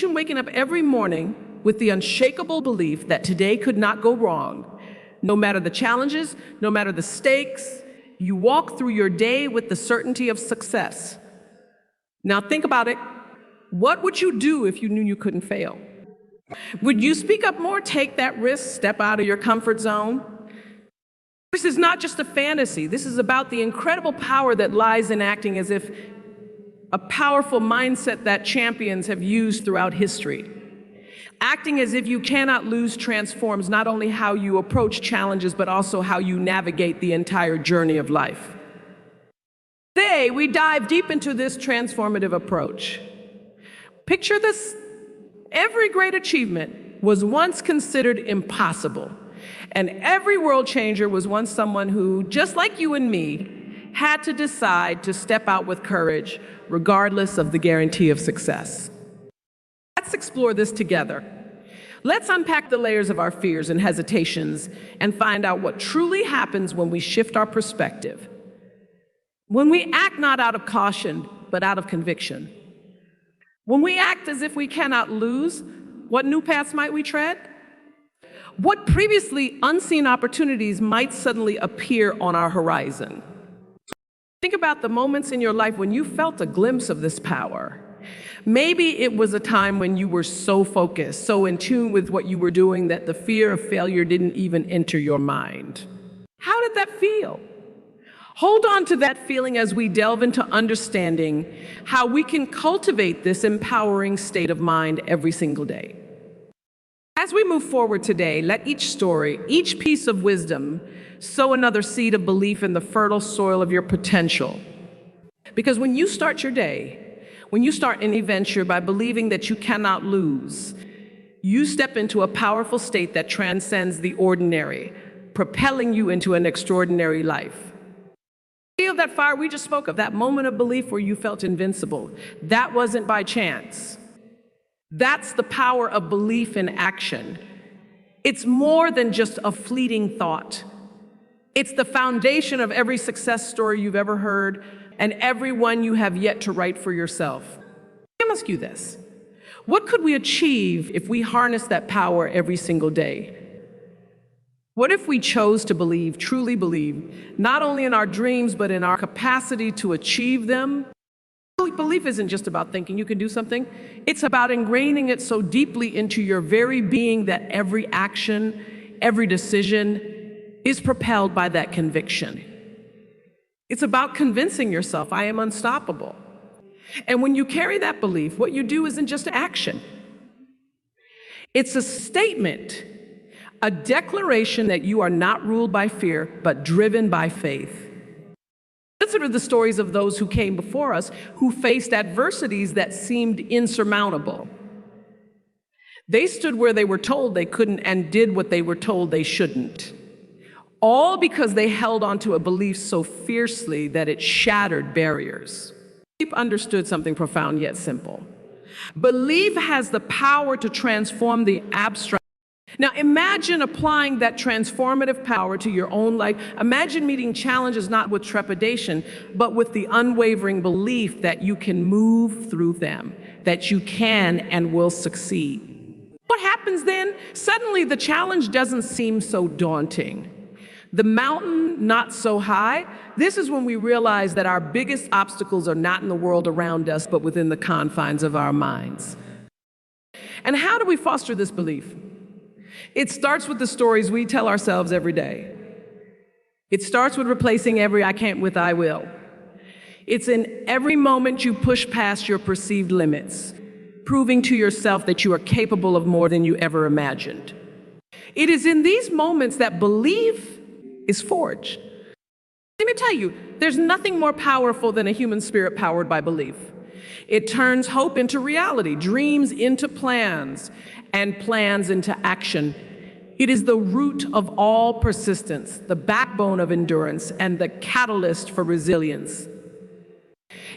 Imagine waking up every morning with the unshakable belief that today could not go wrong. No matter the challenges, no matter the stakes, you walk through your day with the certainty of success. Now think about it. What would you do if you knew you couldn't fail? Would you speak up more, take that risk, step out of your comfort zone? This is not just a fantasy. This is about the incredible power that lies in acting as if a powerful mindset that champions have used throughout history. Acting as if you cannot lose transforms not only how you approach challenges, but also how you navigate the entire journey of life. Today, we dive deep into this transformative approach. Picture this. Every great achievement was once considered impossible, and every world changer was once someone who, just like you and me, had to decide to step out with courage, regardless of the guarantee of success. Let's explore this together. Let's unpack the layers of our fears and hesitations and find out what truly happens when we shift our perspective. When we act not out of caution, but out of conviction. When we act as if we cannot lose, what new paths might we tread? What previously unseen opportunities might suddenly appear on our horizon? Think about the moments in your life when you felt a glimpse of this power. Maybe it was a time when you were so focused, so in tune with what you were doing that the fear of failure didn't even enter your mind. How did that feel? Hold on to that feeling as we delve into understanding how we can cultivate this empowering state of mind every single day. As we move forward today, let each story, each piece of wisdom, sow another seed of belief in the fertile soil of your potential. Because when you start your day, when you start any venture by believing that you cannot lose, you step into a powerful state that transcends the ordinary, propelling you into an extraordinary life. Feel that fire we just spoke of, that moment of belief where you felt invincible. That wasn't by chance. That's the power of belief in action. It's more than just a fleeting thought. It's the foundation of every success story you've ever heard and every one you have yet to write for yourself. Let me ask you this. What could we achieve if we harness that power every single day? What if we chose to believe, truly believe, not only in our dreams, but in our capacity to achieve them? Belief isn't just about thinking you can do something. It's about ingraining it so deeply into your very being that every action, every decision is propelled by that conviction. It's about convincing yourself, I am unstoppable. And when you carry that belief, what you do isn't just action. It's a statement, a declaration that you are not ruled by fear, but driven by faith. Consider the stories of those who came before us who faced adversities that seemed insurmountable. They stood where they were told they couldn't and did what they were told they shouldn't. All because they held onto a belief so fiercely that it shattered barriers. Deep understood something profound yet simple. Belief has the power to transform the abstract. Now imagine applying that transformative power to your own life. Imagine meeting challenges not with trepidation, but with the unwavering belief that you can move through them, that you can and will succeed. What happens then? Suddenly the challenge doesn't seem so daunting. The mountain not so high. This is when we realize that our biggest obstacles are not in the world around us, but within the confines of our minds. And how do we foster this belief? It starts with the stories we tell ourselves every day. It starts with replacing every I can't with I will. It's in every moment you push past your perceived limits, proving to yourself that you are capable of more than you ever imagined. It is in these moments that belief is forged. Let me tell you, there's nothing more powerful than a human spirit powered by belief. It turns hope into reality, dreams into plans, and plans into action. It is the root of all persistence, the backbone of endurance, and the catalyst for resilience.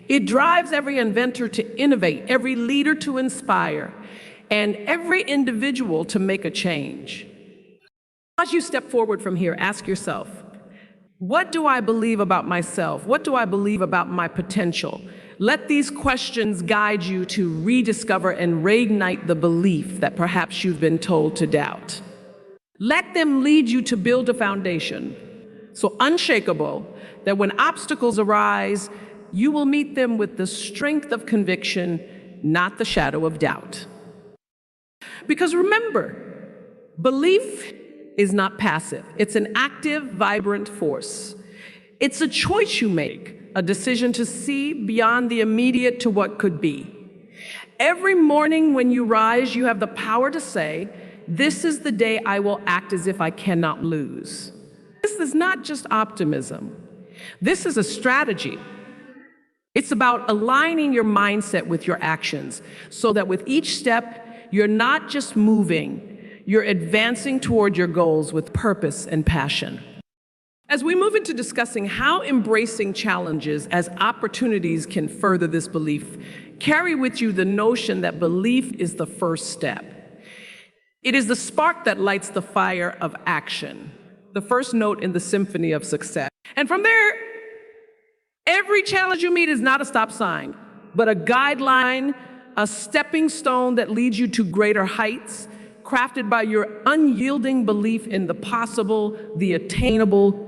It drives every inventor to innovate, every leader to inspire, and every individual to make a change. As you step forward from here, ask yourself, what do I believe about myself? What do I believe about my potential? Let these questions guide you to rediscover and reignite the belief that perhaps you've been told to doubt. Let them lead you to build a foundation so unshakable that when obstacles arise, you will meet them with the strength of conviction, not the shadow of doubt. Because remember, belief is not passive. It's an active, vibrant force. It's a choice you make, a decision to see beyond the immediate to what could be. Every morning when you rise, you have the power to say, "This is the day I will act as if I cannot lose." This is not just optimism. This is a strategy. It's about aligning your mindset with your actions so that with each step, you're not just moving, you're advancing toward your goals with purpose and passion. As we move into discussing how embracing challenges as opportunities can further this belief, carry with you the notion that belief is the first step. It is the spark that lights the fire of action, the first note in the symphony of success. And from there, every challenge you meet is not a stop sign, but a guideline, a stepping stone that leads you to greater heights, crafted by your unyielding belief in the possible, the attainable,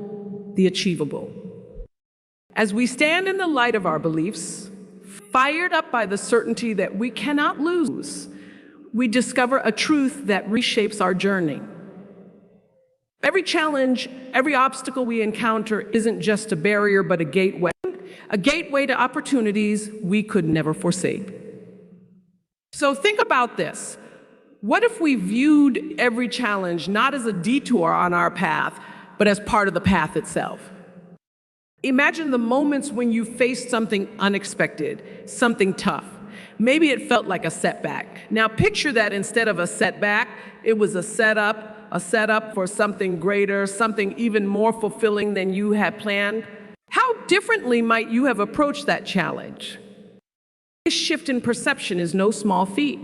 the achievable. As we stand in the light of our beliefs, fired up by the certainty that we cannot lose, we discover a truth that reshapes our journey. Every challenge, every obstacle we encounter isn't just a barrier, but a gateway to opportunities we could never foresee. So think about this. What if we viewed every challenge not as a detour on our path, but as part of the path itself? Imagine the moments when you faced something unexpected, something tough. Maybe it felt like a setback. Now picture that instead of a setback, it was a setup for something greater, something even more fulfilling than you had planned. How differently might you have approached that challenge? This shift in perception is no small feat.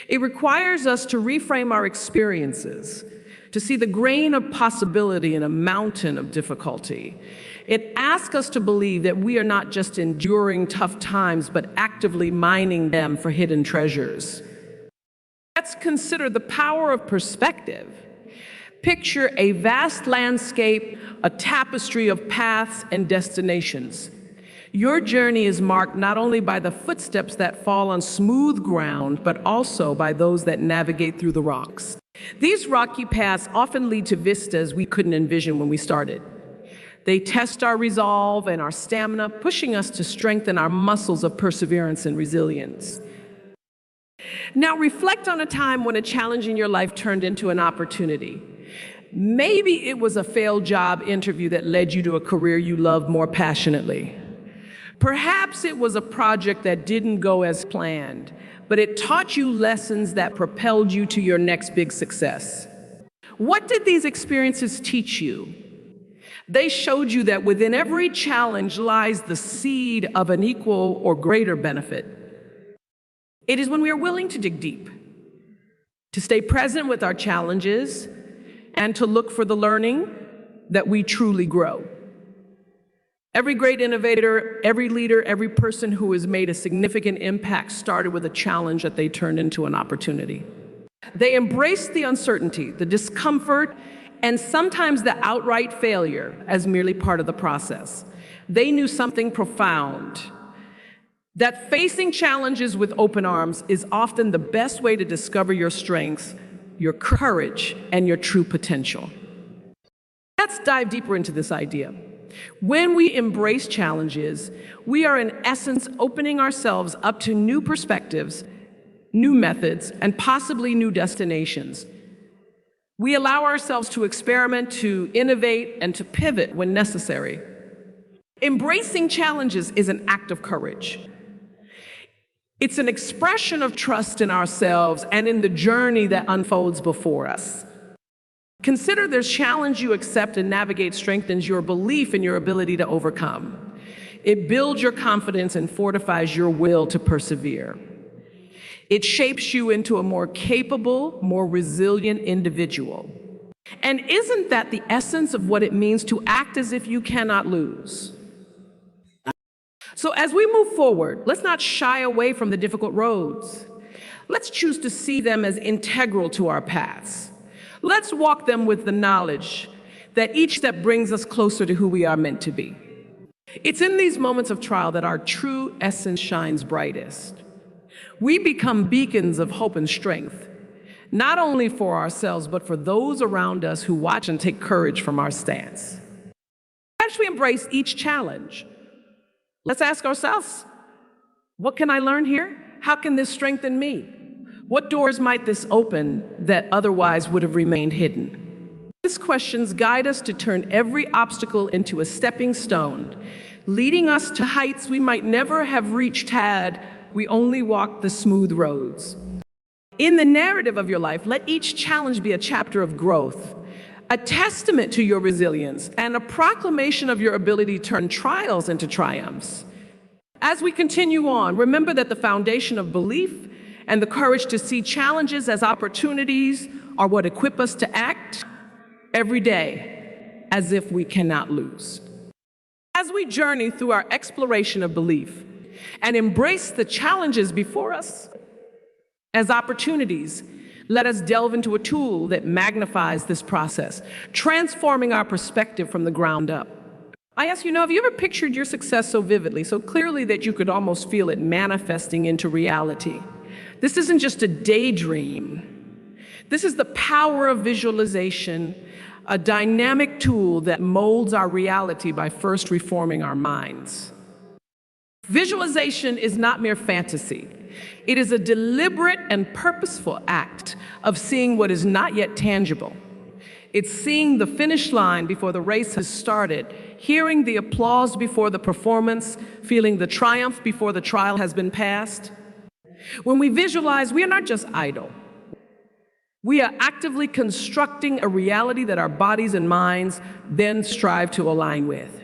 It requires us to reframe our experiences, to see the grain of possibility in a mountain of difficulty. It asks us to believe that we are not just enduring tough times, but actively mining them for hidden treasures. Let's consider the power of perspective. Picture a vast landscape, a tapestry of paths and destinations. Your journey is marked not only by the footsteps that fall on smooth ground, but also by those that navigate through the rocks. These rocky paths often lead to vistas we couldn't envision when we started. They test our resolve and our stamina, pushing us to strengthen our muscles of perseverance and resilience. Now reflect on a time when a challenge in your life turned into an opportunity. Maybe it was a failed job interview that led you to a career you loved more passionately. Perhaps it was a project that didn't go as planned, but it taught you lessons that propelled you to your next big success. What did these experiences teach you? They showed you that within every challenge lies the seed of an equal or greater benefit. It is when we are willing to dig deep, to stay present with our challenges, and to look for the learning that we truly grow. Every great innovator, every leader, every person who has made a significant impact started with a challenge that they turned into an opportunity. They embraced the uncertainty, the discomfort, and sometimes the outright failure as merely part of the process. They knew something profound, that facing challenges with open arms is often the best way to discover your strengths, your courage, and your true potential. Let's dive deeper into this idea. When we embrace challenges, we are in essence opening ourselves up to new perspectives, new methods, and possibly new destinations. We allow ourselves to experiment, to innovate, and to pivot when necessary. Embracing challenges is an act of courage. It's an expression of trust in ourselves and in the journey that unfolds before us. Consider this challenge you accept and navigate strengthens your belief in your ability to overcome. It builds your confidence and fortifies your will to persevere. It shapes you into a more capable, more resilient individual. And isn't that the essence of what it means to act as if you cannot lose? So as we move forward, let's not shy away from the difficult roads. Let's choose to see them as integral to our paths. Let's walk them with the knowledge that each step brings us closer to who we are meant to be. It's in these moments of trial that our true essence shines brightest. We become beacons of hope and strength, not only for ourselves, but for those around us who watch and take courage from our stance. As we embrace each challenge, let's ask ourselves, what can I learn here? How can this strengthen me? What doors might this open that otherwise would have remained hidden? These questions guide us to turn every obstacle into a stepping stone, leading us to heights we might never have reached had we only walked the smooth roads. In the narrative of your life, let each challenge be a chapter of growth, a testament to your resilience, and a proclamation of your ability to turn trials into triumphs. As we continue on, remember that the foundation of belief and the courage to see challenges as opportunities are what equip us to act every day as if we cannot lose. As we journey through our exploration of belief and embrace the challenges before us as opportunities, let us delve into a tool that magnifies this process, transforming our perspective from the ground up. I ask you, have you ever pictured your success so vividly, so clearly that you could almost feel it manifesting into reality? This isn't just a daydream. This is the power of visualization, a dynamic tool that molds our reality by first reforming our minds. Visualization is not mere fantasy. It is a deliberate and purposeful act of seeing what is not yet tangible. It's seeing the finish line before the race has started, hearing the applause before the performance, feeling the triumph before the trial has been passed. When we visualize, we are not just idle. We are actively constructing a reality that our bodies and minds then strive to align with.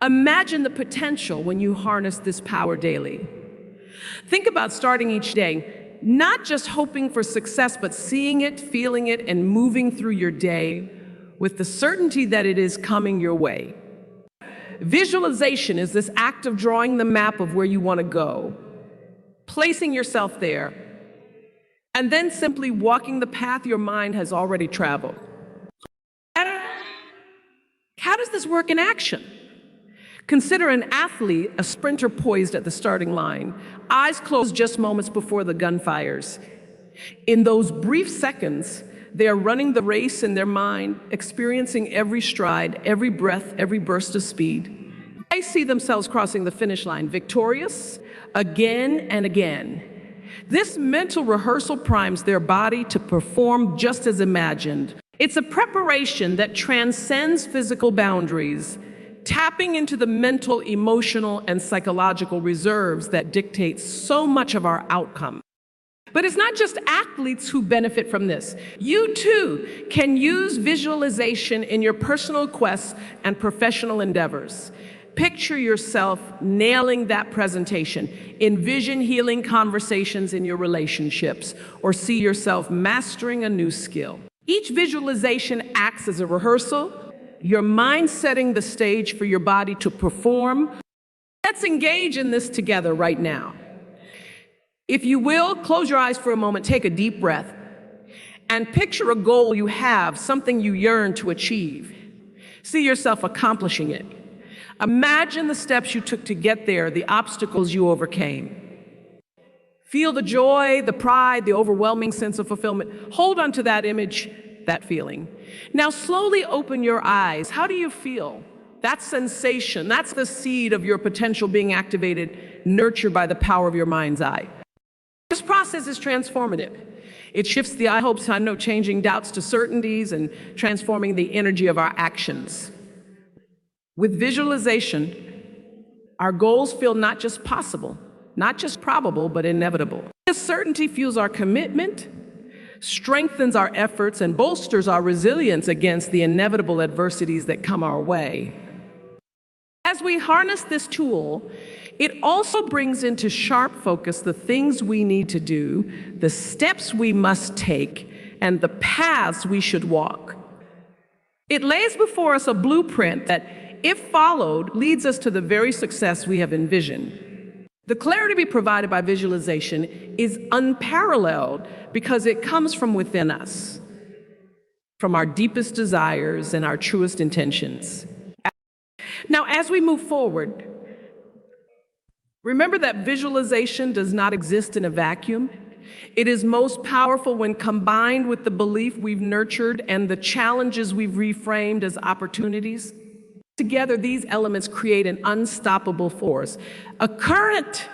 Imagine the potential when you harness this power daily. Think about starting each day, not just hoping for success, but seeing it, feeling it, and moving through your day with the certainty that it is coming your way. Visualization is this act of drawing the map of where you want to go, placing yourself there, and then simply walking the path your mind has already traveled. How does this work in action? Consider an athlete, a sprinter poised at the starting line, eyes closed just moments before the gun fires. In those brief seconds, they are running the race in their mind, experiencing every stride, every breath, every burst of speed. They see themselves crossing the finish line, victorious, again and again. This mental rehearsal primes their body to perform just as imagined. It's a preparation that transcends physical boundaries, tapping into the mental, emotional, and psychological reserves that dictate so much of our outcome. But it's not just athletes who benefit from this. You too can use visualization in your personal quests and professional endeavors. Picture yourself nailing that presentation. Envision healing conversations in your relationships, or see yourself mastering a new skill. Each visualization acts as a rehearsal, your mind setting the stage for your body to perform. Let's engage in this together right now. If you will, close your eyes for a moment, take a deep breath, and picture a goal you have, something you yearn to achieve. See yourself accomplishing it. Imagine the steps you took to get there, the obstacles you overcame. Feel the joy, the pride, the overwhelming sense of fulfillment. Hold on to that image, that feeling. Now slowly open your eyes. How do you feel? That sensation, that's the seed of your potential being activated, nurtured by the power of your mind's eye. This process is transformative. It shifts the I hopes, I know, changing doubts to certainties and transforming the energy of our actions. With visualization, our goals feel not just possible, not just probable, but inevitable. This certainty fuels our commitment, strengthens our efforts, and bolsters our resilience against the inevitable adversities that come our way. As we harness this tool, it also brings into sharp focus the things we need to do, the steps we must take, and the paths we should walk. It lays before us a blueprint that, if followed, leads us to the very success we have envisioned. The clarity to be provided by visualization is unparalleled because it comes from within us, from our deepest desires and our truest intentions. Now, as we move forward, remember that visualization does not exist in a vacuum. It is most powerful when combined with the belief we've nurtured and the challenges we've reframed as opportunities. Together, these elements create an unstoppable force, a current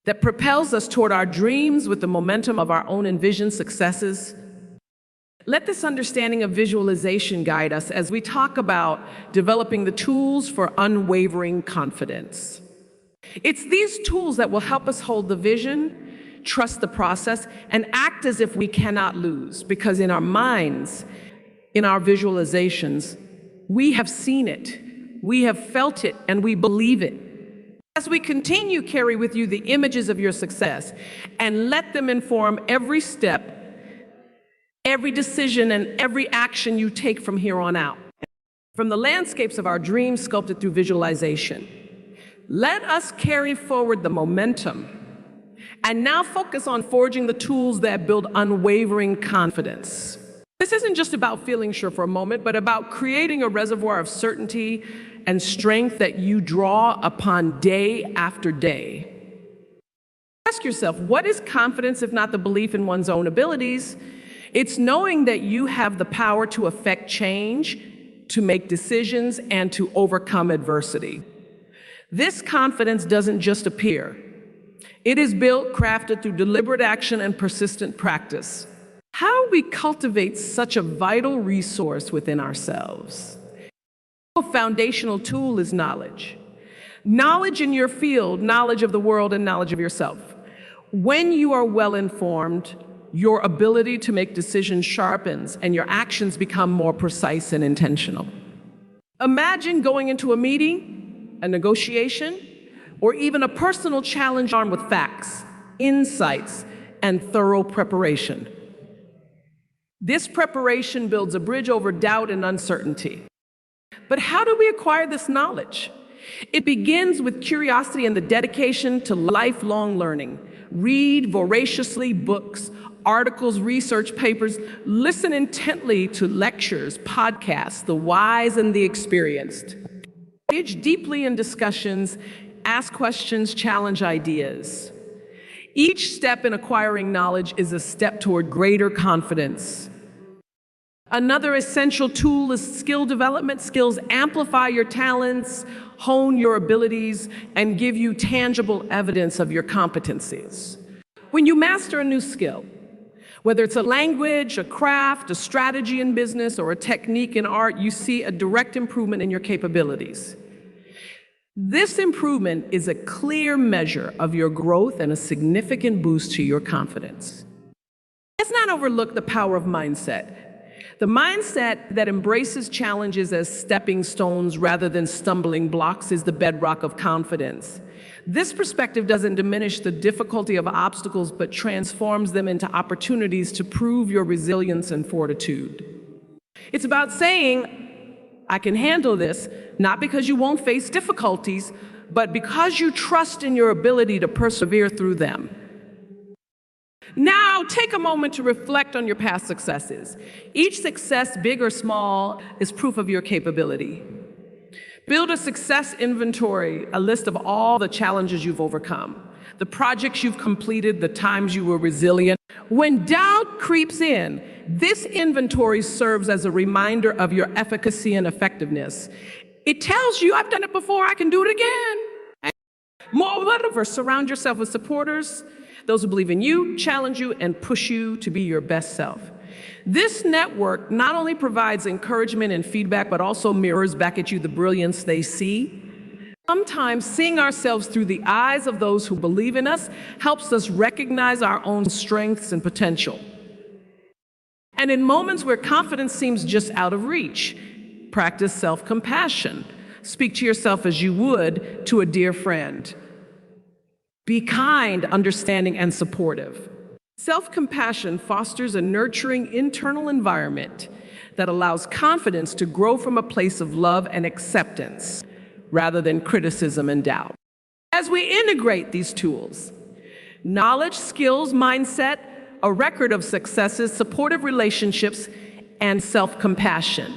that propels us toward our dreams with the momentum of our own envisioned successes. Let this understanding of visualization guide us as we talk about developing the tools for unwavering confidence. It's these tools that will help us hold the vision, trust the process, and act as if we cannot lose, because in our minds, in our visualizations, we have seen it, we have felt it, and we believe it. As we continue, carry with you the images of your success and let them inform every step, every decision, and every action you take from here on out. From the landscapes of our dreams sculpted through visualization, let us carry forward the momentum and now focus on forging the tools that build unwavering confidence. This isn't just about feeling sure for a moment, but about creating a reservoir of certainty and strength that you draw upon day after day. Ask yourself, what is confidence if not the belief in one's own abilities? It's knowing that you have the power to affect change, to make decisions, and to overcome adversity. This confidence doesn't just appear. It is built, crafted through deliberate action and persistent practice. How do we cultivate such a vital resource within ourselves? A foundational tool is knowledge. Knowledge in your field, knowledge of the world, and knowledge of yourself. When you are well informed, your ability to make decisions sharpens and your actions become more precise and intentional. Imagine going into a meeting, a negotiation, or even a personal challenge armed with facts, insights, and thorough preparation. This preparation builds a bridge over doubt and uncertainty. But how do we acquire this knowledge? It begins with curiosity and the dedication to lifelong learning. Read voraciously books, articles, research papers. Listen intently to lectures, podcasts, the wise and the experienced. Engage deeply in discussions, ask questions, challenge ideas. Each step in acquiring knowledge is a step toward greater confidence. Another essential tool is skill development. Skills amplify your talents, hone your abilities, and give you tangible evidence of your competencies. When you master a new skill, whether it's a language, a craft, a strategy in business, or a technique in art, you see a direct improvement in your capabilities. This improvement is a clear measure of your growth and a significant boost to your confidence. Let's not overlook the power of mindset. The mindset that embraces challenges as stepping stones rather than stumbling blocks is the bedrock of confidence. This perspective doesn't diminish the difficulty of obstacles, but transforms them into opportunities to prove your resilience and fortitude. It's about saying, I can handle this, not because you won't face difficulties, but because you trust in your ability to persevere through them. Now, take a moment to reflect on your past successes. Each success, big or small, is proof of your capability. Build a success inventory, a list of all the challenges you've overcome, the projects you've completed, the times you were resilient. When doubt creeps in, this inventory serves as a reminder of your efficacy and effectiveness. It tells you, I've done it before, I can do it again. Moreover, surround yourself with supporters, those who believe in you, challenge you, and push you to be your best self. This network not only provides encouragement and feedback, but also mirrors back at you the brilliance they see. Sometimes seeing ourselves through the eyes of those who believe in us helps us recognize our own strengths and potential. And in moments where confidence seems just out of reach, practice self-compassion. Speak to yourself as you would to a dear friend. Be kind, understanding, and supportive. Self-compassion fosters a nurturing internal environment that allows confidence to grow from a place of love and acceptance rather than criticism and doubt. As we integrate these tools, knowledge, skills, mindset, a record of successes, supportive relationships, and self-compassion,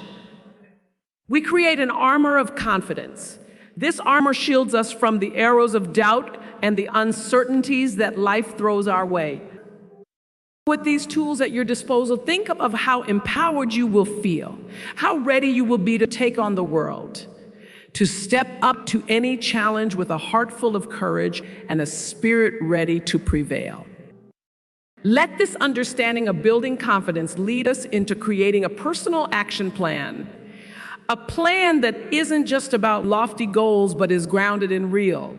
we create an armor of confidence. This armor shields us from the arrows of doubt and the uncertainties that life throws our way. With these tools at your disposal, think of how empowered you will feel, how ready you will be to take on the world, to step up to any challenge with a heart full of courage and a spirit ready to prevail. Let this understanding of building confidence lead us into creating a personal action plan, a plan that isn't just about lofty goals but is grounded in real,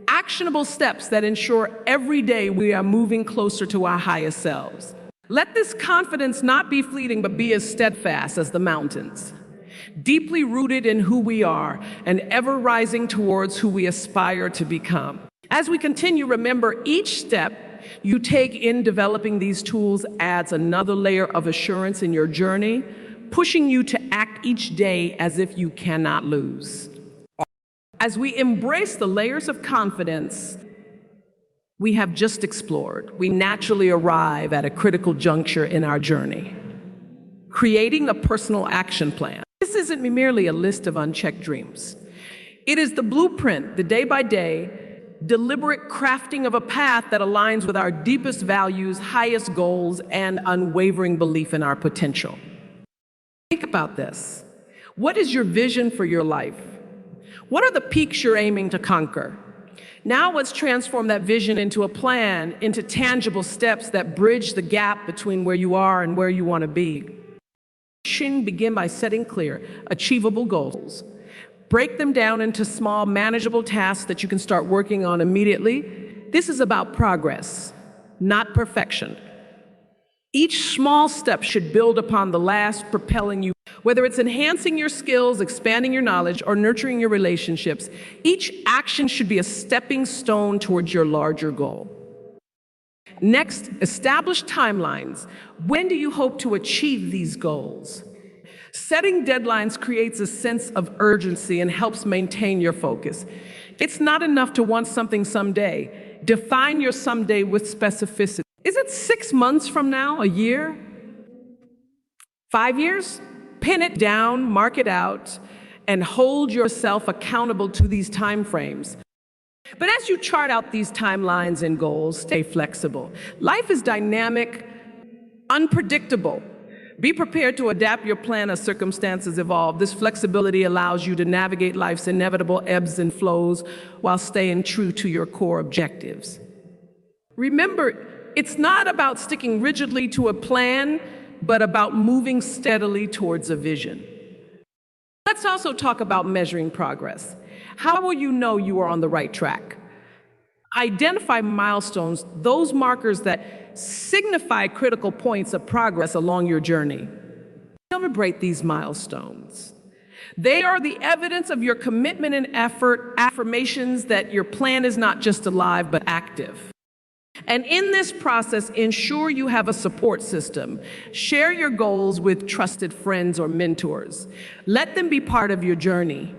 actionable steps that ensure every day we are moving closer to our highest selves. Let this confidence not be fleeting but be as steadfast as the mountains, deeply rooted in who we are and ever rising towards who we aspire to become. As we continue, remember each step you take in developing these tools adds another layer of assurance in your journey, pushing you to act each day as if you cannot lose. As we embrace the layers of confidence we have just explored, we naturally arrive at a critical juncture in our journey, creating a personal action plan. This isn't merely a list of unchecked dreams. It is the blueprint, the day-by-day, deliberate crafting of a path that aligns with our deepest values, highest goals, and unwavering belief in our potential. Think about this. What is your vision for your life? What are the peaks you're aiming to conquer? Now let's transform that vision into a plan, into tangible steps that bridge the gap between where you are and where you want to be. Begin by setting clear, achievable goals. Break them down into small, manageable tasks that you can start working on immediately. This is about progress, not perfection. Each small step should build upon the last, propelling you. Whether it's enhancing your skills, expanding your knowledge, or nurturing your relationships, each action should be a stepping stone towards your larger goal. Next, establish timelines. When do you hope to achieve these goals? Setting deadlines creates a sense of urgency and helps maintain your focus. It's not enough to want something someday. Define your someday with specificity. Is it 6 months from now, a year, 5 years? Pin it down, mark it out, and hold yourself accountable to these time frames. But as you chart out these timelines and goals, stay flexible. Life is dynamic, unpredictable. Be prepared to adapt your plan as circumstances evolve. This flexibility allows you to navigate life's inevitable ebbs and flows while staying true to your core objectives. Remember, it's not about sticking rigidly to a plan, but about moving steadily towards a vision. Let's also talk about measuring progress. How will you know you are on the right track? Identify milestones, those markers that signify critical points of progress along your journey. Celebrate these milestones. They are the evidence of your commitment and effort, affirmations that your plan is not just alive, but active. And in this process, ensure you have a support system. Share your goals with trusted friends or mentors. Let them be part of your journey.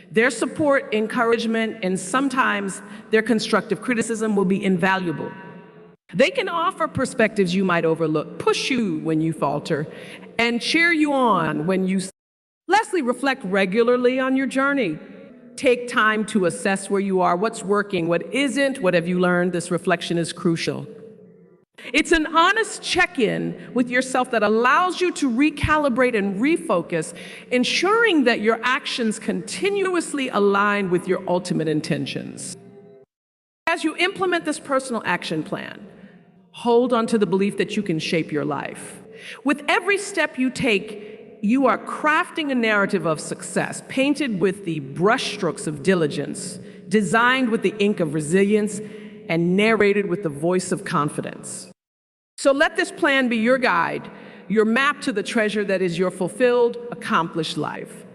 Their support, encouragement, and sometimes their constructive criticism will be invaluable. They can offer perspectives you might overlook, push you when you falter, and cheer you on when you... Lastly, reflect regularly on your journey. Take time to assess where you are, what's working, what isn't, what have you learned. This reflection is crucial. It's an honest check-in with yourself that allows you to recalibrate and refocus, ensuring that your actions continuously align with your ultimate intentions. As you implement this personal action plan, hold on to the belief that you can shape your life. With every step you take, you are crafting a narrative of success, painted with the brushstrokes of diligence, designed with the ink of resilience, and narrated with the voice of confidence. So let this plan be your guide, your map to the treasure that is your fulfilled, accomplished life.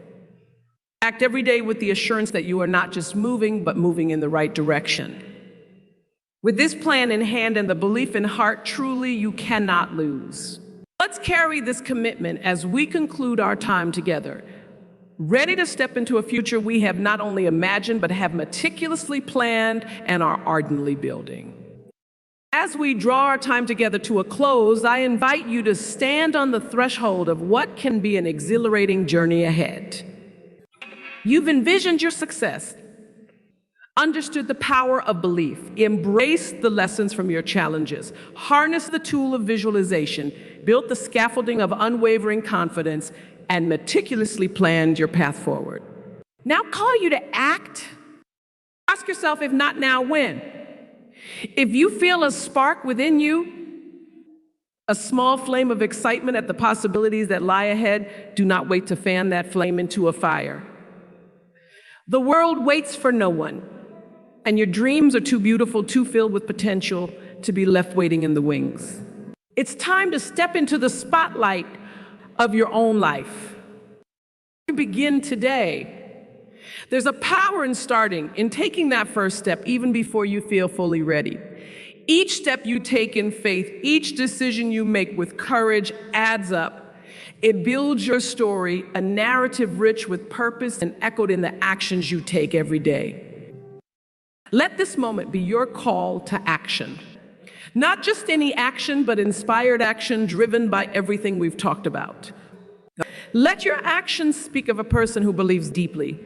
Act every day with the assurance that you are not just moving, but moving in the right direction. With this plan in hand and the belief in heart, truly you cannot lose. Let's carry this commitment as we conclude our time together, ready to step into a future we have not only imagined but have meticulously planned and are ardently building. As we draw our time together to a close, I invite you to stand on the threshold of what can be an exhilarating journey ahead. You've envisioned your success, understood the power of belief, embraced the lessons from your challenges, harnessed the tool of visualization, built the scaffolding of unwavering confidence, and meticulously planned your path forward. Now call you to act. Ask yourself, if not now, when? If you feel a spark within you, a small flame of excitement at the possibilities that lie ahead, do not wait to fan that flame into a fire. The world waits for no one, and your dreams are too beautiful, too filled with potential to be left waiting in the wings. It's time to step into the spotlight of your own life. You begin today. There's a power in starting, in taking that first step, even before you feel fully ready. Each step you take in faith, each decision you make with courage adds up. It builds your story, a narrative rich with purpose and echoed in the actions you take every day. Let this moment be your call to action. Not just any action, but inspired action driven by everything we've talked about. Let your actions speak of a person who believes deeply,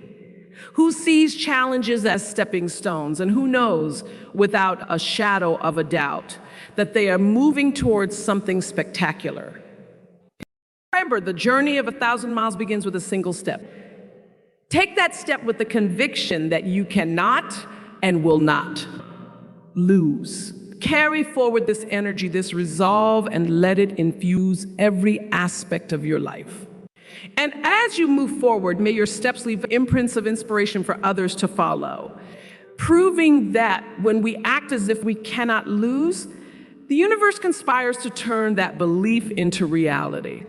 who sees challenges as stepping stones, and who knows, without a shadow of a doubt, that they are moving towards something spectacular. Remember, the journey of 1,000 miles begins with a single step. Take that step with the conviction that you cannot and will not lose. Carry forward this energy, this resolve, and let it infuse every aspect of your life. And as you move forward, may your steps leave imprints of inspiration for others to follow, proving that when we act as if we cannot lose, the universe conspires to turn that belief into reality.